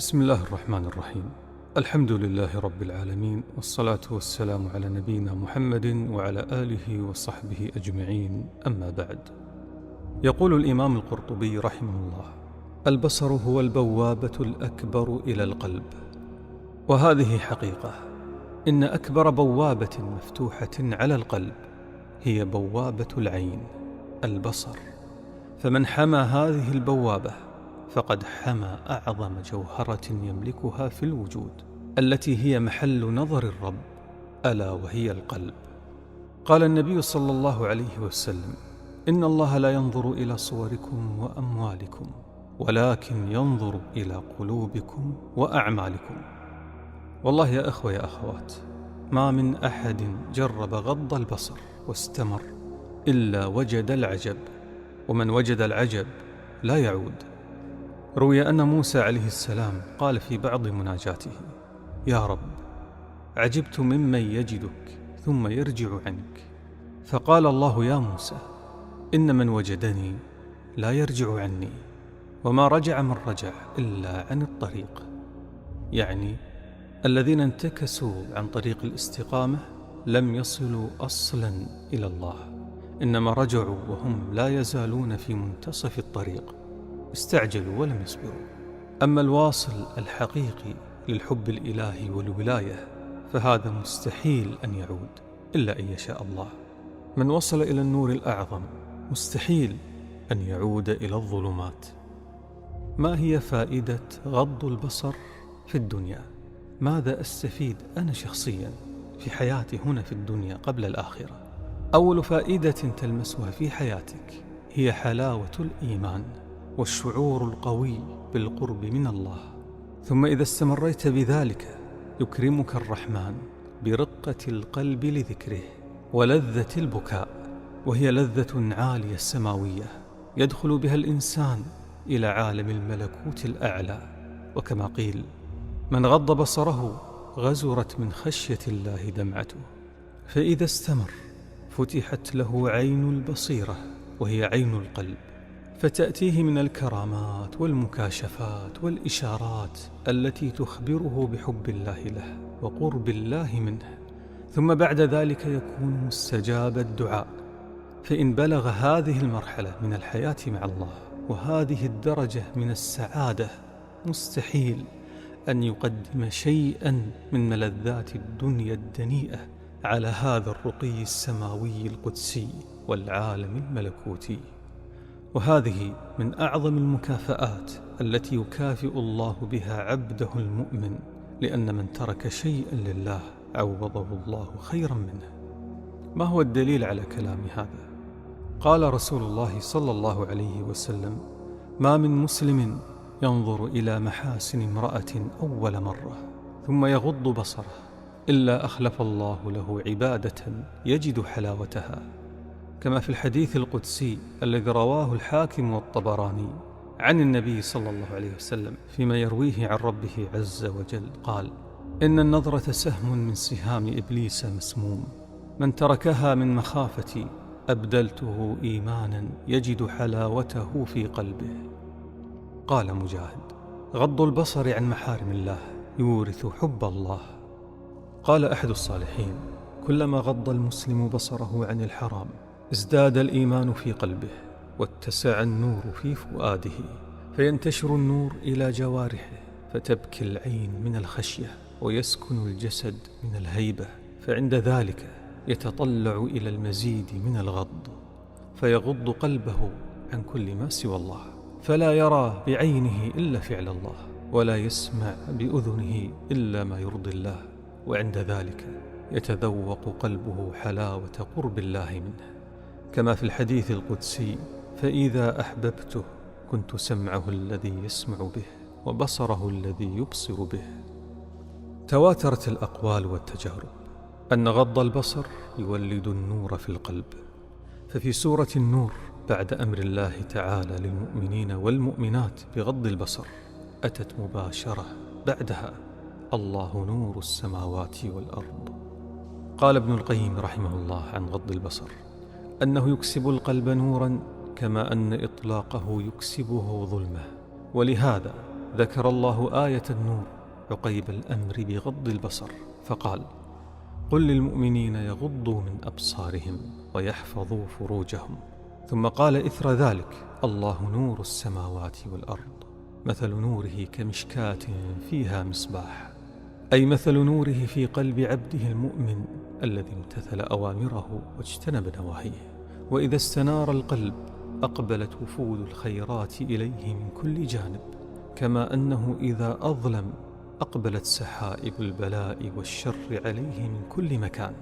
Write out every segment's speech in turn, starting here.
بسم الله الرحمن الرحيم. الحمد لله رب العالمين، والصلاة والسلام على نبينا محمد وعلى آله وصحبه أجمعين، أما بعد. يقول الإمام القرطبي رحمه الله: البصر هو البوابة الأكبر إلى القلب. وهذه حقيقة، إن أكبر بوابة مفتوحة على القلب هي بوابة العين، البصر. فمن حمى هذه البوابة فقد حمى أعظم جوهرة يملكها في الوجود، التي هي محل نظر الرب، ألا وهي القلب. قال النبي صلى الله عليه وسلم: إن الله لا ينظر إلى صوركم وأموالكم، ولكن ينظر إلى قلوبكم وأعمالكم. والله يا أخوة يا أخوات، ما من أحد جرب غض البصر واستمر إلا وجد العجب، ومن وجد العجب لا يعود. روي أن موسى عليه السلام قال في بعض مناجاته: يا رب، عجبت ممن يجدك ثم يرجع عنك. فقال الله: يا موسى، إن من وجدني لا يرجع عني، وما رجع من رجع إلا عن الطريق. يعني الذين انتكسوا عن طريق الاستقامة لم يصلوا أصلا إلى الله، إنما رجعوا وهم لا يزالون في منتصف الطريق، استعجلوا ولم يصبروا. أما الواصل الحقيقي للحب الإلهي والولاية فهذا مستحيل أن يعود إلا أن يشاء الله. من وصل إلى النور الأعظم مستحيل أن يعود إلى الظلمات. ما هي فائدة غض البصر في الدنيا؟ ماذا أستفيد أنا شخصيا في حياتي هنا في الدنيا قبل الآخرة؟ أول فائدة تلمسها في حياتك هي حلاوة الإيمان والشعور القوي بالقرب من الله. ثم إذا استمريت بذلك يكرمك الرحمن برقة القلب لذكره ولذة البكاء، وهي لذة عالية سماوية يدخل بها الإنسان إلى عالم الملكوت الأعلى. وكما قيل: من غض بصره غزرت من خشية الله دمعته. فإذا استمر فتحت له عين البصيرة، وهي عين القلب، فتأتيه من الكرامات والمكاشفات والإشارات التي تخبره بحب الله له وقرب الله منه. ثم بعد ذلك يكون مستجاب الدعاء. فإن بلغ هذه المرحلة من الحياة مع الله وهذه الدرجة من السعادة، مستحيل أن يقدم شيئا من ملذات الدنيا الدنيئة على هذا الرقي السماوي القدسي والعالم الملكوتي. وهذه من أعظم المكافآت التي يكافئ الله بها عبده المؤمن، لأن من ترك شيئا لله عوضه الله خيرا منه. ما هو الدليل على كلام هذا؟ قال رسول الله صلى الله عليه وسلم: ما من مسلم ينظر إلى محاسن امرأة أول مرة ثم يغض بصره إلا أخلف الله له عبادة يجد حلاوتها، كما في الحديث القدسي الذي رواه الحاكم والطبراني عن النبي صلى الله عليه وسلم فيما يرويه عن ربه عز وجل قال: إن النظرة سهم من سهام إبليس مسموم، من تركها من مخافتي أبدلته إيمانا يجد حلاوته في قلبه. قال مجاهد: غض البصر عن محارم الله يورث حب الله. قال أحد الصالحين: كلما غض المسلم بصره عن الحرام ازداد الإيمان في قلبه، واتسع النور في فؤاده، فينتشر النور إلى جوارحه، فتبكي العين من الخشية، ويسكن الجسد من الهيبة، فعند ذلك يتطلع إلى المزيد من الغض، فيغض قلبه عن كل ما سوى الله، فلا يرى بعينه إلا فعل الله، ولا يسمع بأذنه إلا ما يرضي الله، وعند ذلك يتذوق قلبه حلاوة قرب الله منه، كما في الحديث القدسي: فإذا أحببته كنت سمعه الذي يسمع به وبصره الذي يبصر به. تواترت الأقوال والتجارب أن غض البصر يولد النور في القلب. ففي سورة النور بعد أمر الله تعالى للمؤمنين والمؤمنات بغض البصر أتت مباشرة بعدها: الله نور السماوات والأرض. قال ابن القيم رحمه الله عن غض البصر أنه يكسب القلب نورا كما أن إطلاقه يكسبه ظلمة، ولهذا ذكر الله آية النور عقيب الأمر بغض البصر فقال: قل للمؤمنين يغضوا من أبصارهم ويحفظوا فروجهم. ثم قال إثر ذلك: الله نور السماوات والأرض، مثل نوره كمشكاة فيها مصباح، أي مثل نوره في قلب عبده المؤمن الذي امتثل أوامره واجتنب نواهيه. وإذا استنار القلب أقبلت وفود الخيرات إليه من كل جانب، كما أنه إذا أظلم أقبلت سحائب البلاء والشر عليه من كل مكان.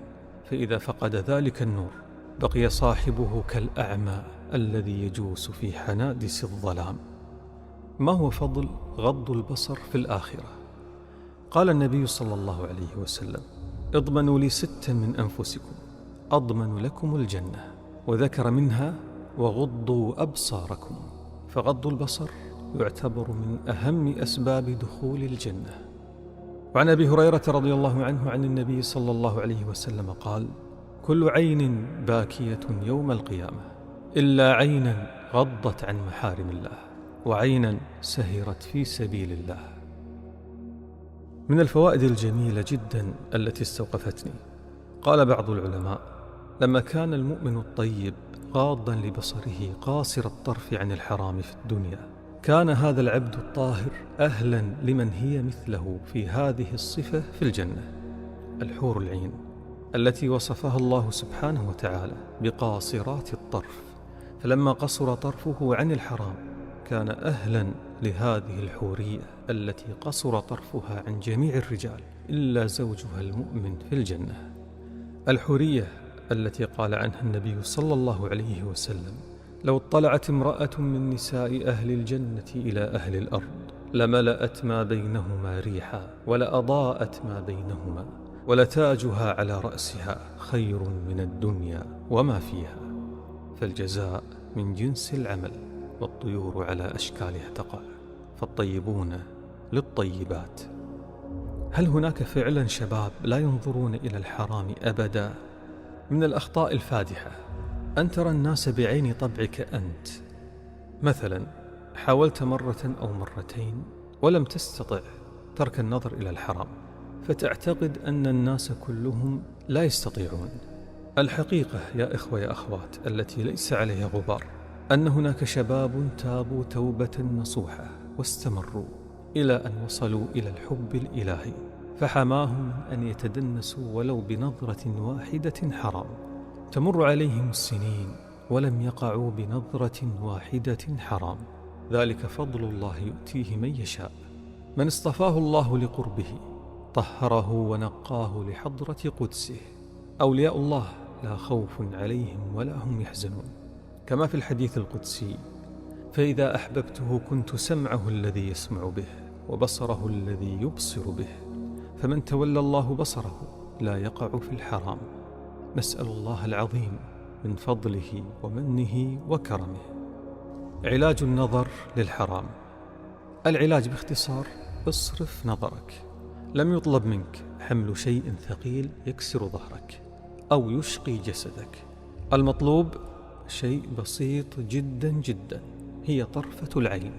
فإذا فقد ذلك النور بقي صاحبه كالأعمى الذي يجوس في حنادس الظلام. ما هو فضل غض البصر في الآخرة؟ قال النبي صلى الله عليه وسلم: اضمنوا لي 6 من أنفسكم أضمن لكم الجنة، وذكر منها: وغضوا أبصاركم. فغض البصر يعتبر من أهم أسباب دخول الجنة. وعن أبي هريرة رضي الله عنه عن النبي صلى الله عليه وسلم قال: كل عين باكية يوم القيامة إلا عينا غضت عن محارم الله، وعينا سهرت في سبيل الله. من الفوائد الجميلة جدا التي استوقفتني، قال بعض العلماء: لما كان المؤمن الطيب غاضا لبصره قاصر الطرف عن الحرام في الدنيا، كان هذا العبد الطاهر أهلا لمن هي مثله في هذه الصفة في الجنة، الحور العين التي وصفها الله سبحانه وتعالى بقاصرات الطرف. فلما قصر طرفه عن الحرام كان أهلا لهذه الحورية التي قصر طرفها عن جميع الرجال إلا زوجها المؤمن في الجنة. الحورية التي قال عنها النبي صلى الله عليه وسلم: لو اطلعت امرأة من نساء أهل الجنة إلى أهل الأرض لملأت ما بينهما ريحا ولأضاءت ما بينهما ولتاجها على رأسها خير من الدنيا وما فيها. فالجزاء من جنس العمل، والطيور على أشكالها تقع، فالطيبون للطيبات. هل هناك فعلا شباب لا ينظرون إلى الحرام أبدا؟ من الأخطاء الفادحة أن ترى الناس بعين طبعك أنت. مثلا حاولت مرة أو مرتين ولم تستطع ترك النظر إلى الحرام، فتعتقد أن الناس كلهم لا يستطيعون. الحقيقة يا إخوة يا أخوات التي ليس عليها غبار أن هناك شباب تابوا توبة نصوحة واستمروا إلى أن وصلوا إلى الحب الإلهي، فحماهم من أن يتدنسوا ولو بنظرة واحدة حرام. تمر عليهم السنين ولم يقعوا بنظرة واحدة حرام. ذلك فضل الله يؤتيه من يشاء. من اصطفاه الله لقربه طهره ونقاه لحضرة قدسه. أولياء الله لا خوف عليهم ولا هم يحزنون، كما في الحديث القدسي: فإذا أحببته كنت سمعه الذي يسمع به وبصره الذي يبصر به، فمن تولى الله بصره لا يقع في الحرام. نسأل الله العظيم من فضله ومنه وكرمه. علاج النظر للحرام. العلاج باختصار: اصرف نظرك. لم يطلب منك حمل شيء ثقيل يكسر ظهرك أو يشقي جسدك. المطلوب شيء بسيط جدا جدا، هي طرفة العين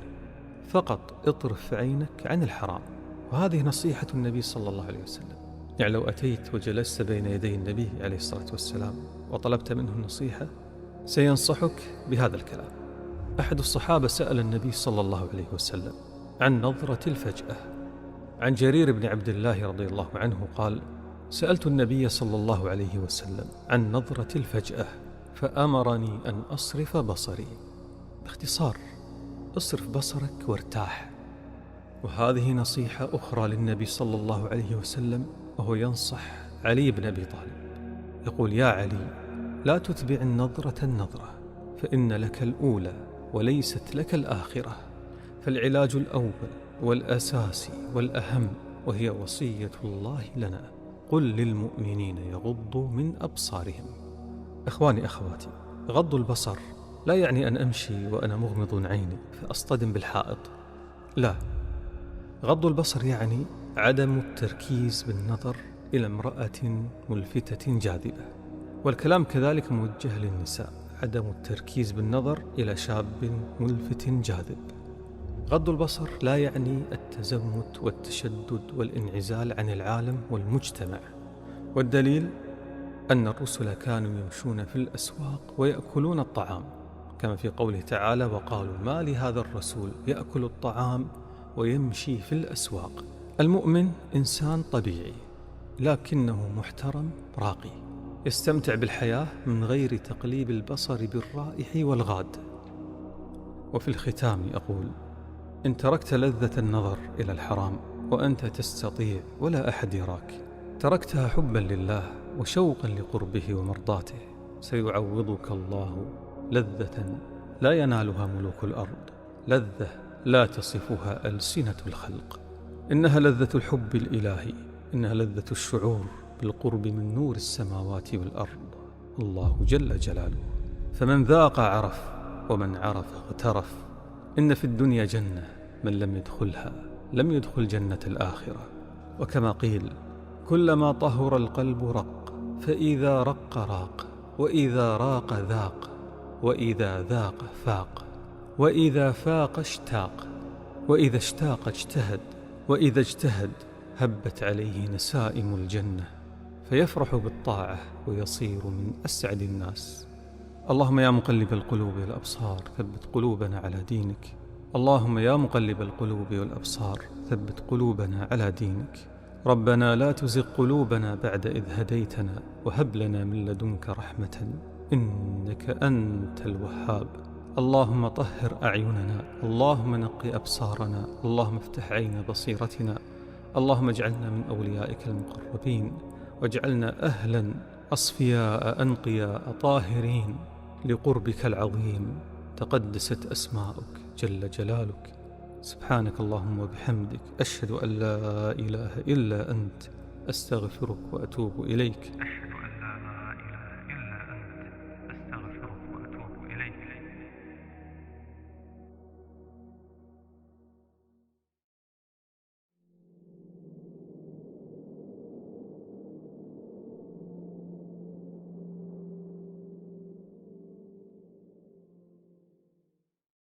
فقط. اطرف عينك عن الحرام. وهذه نصيحة النبي صلى الله عليه وسلم. يعني لو أتيت وجلست بين يدي النبي عليه الصلاة والسلام وطلبت منه النصيحة سينصحك بهذا الكلام. أحد الصحابة سأل النبي صلى الله عليه وسلم عن نظرة الفجأة. عن جرير بن عبد الله رضي الله عنه قال: سألت النبي صلى الله عليه وسلم عن نظرة الفجأة فأمرني أن أصرف بصري. باختصار: اصرف بصرك وارتاح. وهذه نصيحة أخرى للنبي صلى الله عليه وسلم وهو ينصح علي بن أبي طالب، يقول: يا علي، لا تتبع النظرة فإن لك الأولى وليست لك الآخرة. فالعلاج الأول والأساسي والأهم وهي وصية الله لنا: قل للمؤمنين يغضوا من أبصارهم. إخواني أخواتي، غض البصر لا يعني أن أمشي وأنا مغمض عيني فأصطدم بالحائط، لا. غض البصر يعني عدم التركيز بالنظر إلى امرأة ملفتة جاذبة. والكلام كذلك موجه للنساء: عدم التركيز بالنظر إلى شاب ملفت جاذب. غض البصر لا يعني التزمت والتشدد والانعزال عن العالم والمجتمع، والدليل أن الرسل كانوا يمشون في الأسواق ويأكلون الطعام، كما في قوله تعالى: وقالوا ما لهذا الرسول يأكل الطعام ويمشي في الأسواق. المؤمن إنسان طبيعي لكنه محترم راقي، يستمتع بالحياة من غير تقليب البصر بالرائح والغاد. وفي الختام أقول: إن تركت لذة النظر إلى الحرام وأنت تستطيع ولا أحد يراك، تركتها حبا لله وشوقا لقربه ومرضاته، سيعوضك الله لذة لا ينالها ملوك الأرض، لذة لا تصفها ألسنة الخلق. إنها لذة الحب الإلهي، إنها لذة الشعور بالقرب من نور السماوات والأرض، الله جل جلاله. فمن ذاق عرف، ومن عرف اغترف. إن في الدنيا جنة، من لم يدخلها لم يدخل جنة الآخرة. وكما قيل: كلما طهر القلب رق، فإذا رق راق، وإذا راق ذاق، وإذا ذاق فاق، وإذا فاق اشتاق، وإذا اشتاق اجتهد، وإذا اجتهد هبت عليه نسائم الجنة، فيفرح بالطاعة ويصير من أسعد الناس. اللهم يا مقلب القلوب والأبصار ثبت قلوبنا على دينك. اللهم يا مقلب القلوب والأبصار ثبت قلوبنا على دينك. ربنا لا تزغ قلوبنا بعد إذ هديتنا وهب لنا من لدنك رحمة إنك أنت الوهاب. اللهم طهر أعيننا، اللهم نقي أبصارنا، اللهم افتح عين بصيرتنا، اللهم اجعلنا من أوليائك المقربين، واجعلنا أهلا أصفياء أنقياء طاهرين لقربك العظيم. تقدست أسماؤك جل جلالك. سبحانك اللهم وبحمدك، أشهد أن لا إله إلا أنت، أستغفرك وأتوب إليك.